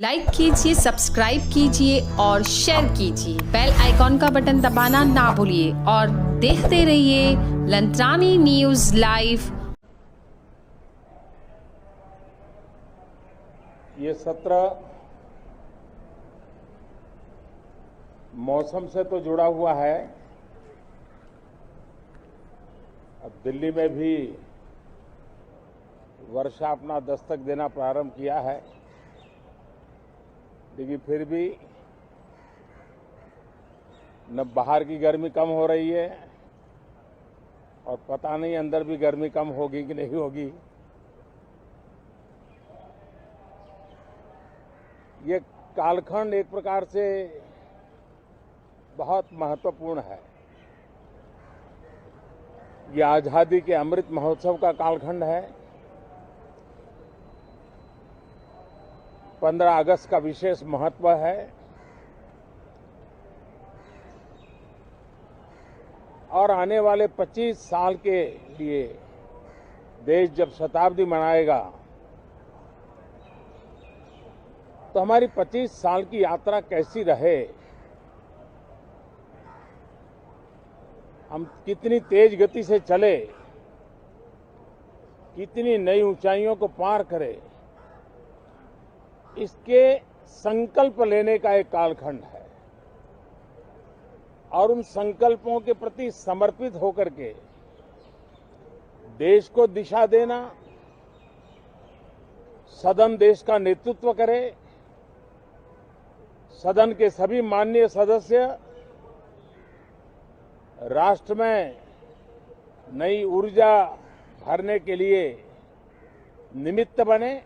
Like कीजिए, subscribe कीजिए और शेयर कीजिए। बेल आइकॉन का बटन दबाना ना भूलिए और देखते रहिए लंत्रानी न्यूज लाइव। ये सत्र मौसम से तो जुड़ा हुआ है। अब दिल्ली में भी वर्षा अपना दस्तक देना प्रारंभ किया है, लेकिन फिर भी न बाहर की गर्मी कम हो रही है और पता नहीं अंदर भी गर्मी कम होगी कि नहीं होगी। ये कालखंड एक प्रकार से बहुत महत्वपूर्ण है। ये आजादी के अमृत महोत्सव का कालखंड है। 15 अगस्त का विशेष महत्व है और आने वाले 25 साल के लिए देश जब शताब्दी मनाएगा तो हमारी 25 साल की यात्रा कैसी रहे, हम कितनी तेज गति से चले, कितनी नई ऊंचाइयों को पार करें, इसके संकल्प लेने का एक कालखंड है। और उन संकल्पों के प्रति समर्पित होकर के देश को दिशा देना, सदन देश का नेतृत्व करे, सदन के सभी माननीय सदस्य राष्ट्र में नई ऊर्जा भरने के लिए निमित्त बने,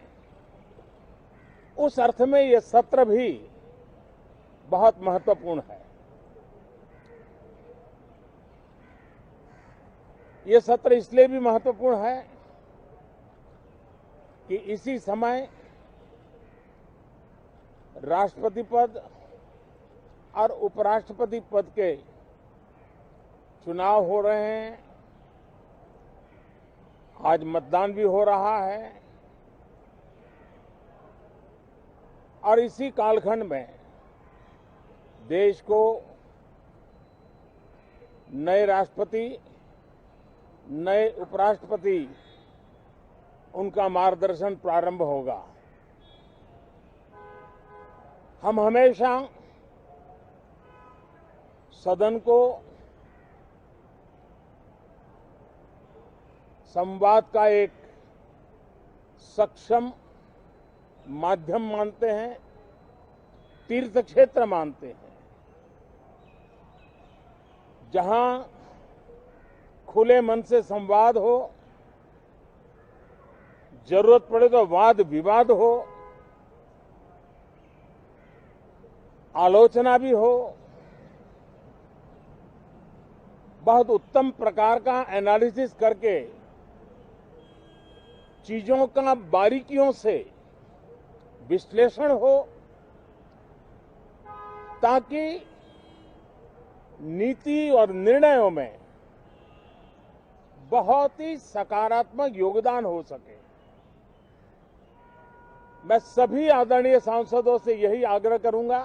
उस अर्थ में यह सत्र भी बहुत महत्वपूर्ण है। यह सत्र इसलिए भी महत्वपूर्ण है कि इसी समय राष्ट्रपति पद और उपराष्ट्रपति पद के चुनाव हो रहे हैं। आज मतदान भी हो रहा है और इसी कालखंड में देश को नए राष्ट्रपति, नए उपराष्ट्रपति, उनका मार्गदर्शन प्रारंभ होगा। हम हमेशा सदन को संवाद का एक सक्षम माध्यम मानते हैं, तीर्थ क्षेत्र मानते हैं, जहां खुले मन से संवाद हो, जरूरत पड़े तो वाद विवाद हो, आलोचना भी हो, बहुत उत्तम प्रकार का एनालिसिस करके चीजों का बारीकियों से विश्लेषण हो, ताकि नीति और निर्णयों में बहुत ही सकारात्मक योगदान हो सके। मैं सभी आदरणीय सांसदों से यही आग्रह करूंगा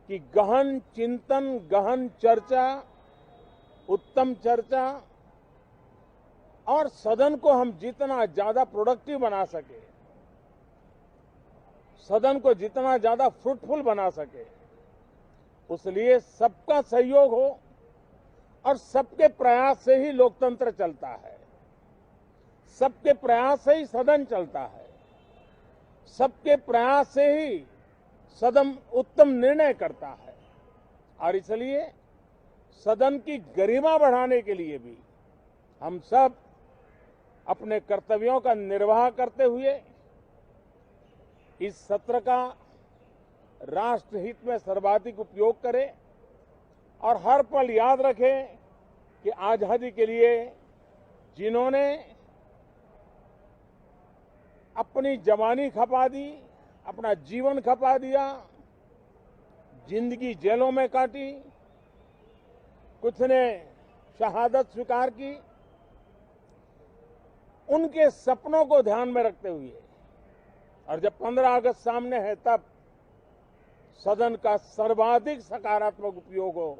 कि गहन चिंतन, गहन चर्चा, उत्तम चर्चा और सदन को हम जितना ज्यादा प्रोडक्टिव बना सके, सदन को जितना ज्यादा फ्रूटफुल बना सके, उसलिए सबका सहयोग हो और सबके प्रयास से ही लोकतंत्र चलता है, सबके प्रयास से ही सदन चलता है, सबके प्रयास से ही सदन उत्तम निर्णय करता है। और इसलिए सदन की गरिमा बढ़ाने के लिए भी हम सब अपने कर्तव्यों का निर्वाह करते हुए इस सत्र का राष्ट्रहित में सर्वाधिक उपयोग करें और हर पल याद रखें कि आजादी के लिए जिन्होंने अपनी जवानी खपा दी, अपना जीवन खपा दिया, जिंदगी जेलों में काटी, कुछ ने शहादत स्वीकार की, उनके सपनों को ध्यान में रखते हुए और जब 15 अगस्त सामने है तब सदन का सर्वाधिक सकारात्मक उपयोग हो,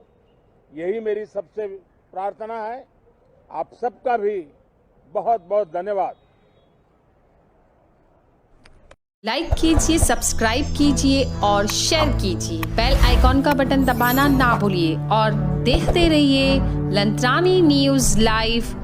यही मेरी सबसे प्रार्थना है। आप सबका भी बहुत बहुत धन्यवाद। लाइक कीजिए, सब्सक्राइब कीजिए और शेयर कीजिए। बेल आइकॉन का बटन दबाना ना भूलिए और देखते रहिए लंत्रानी न्यूज़ लाइव।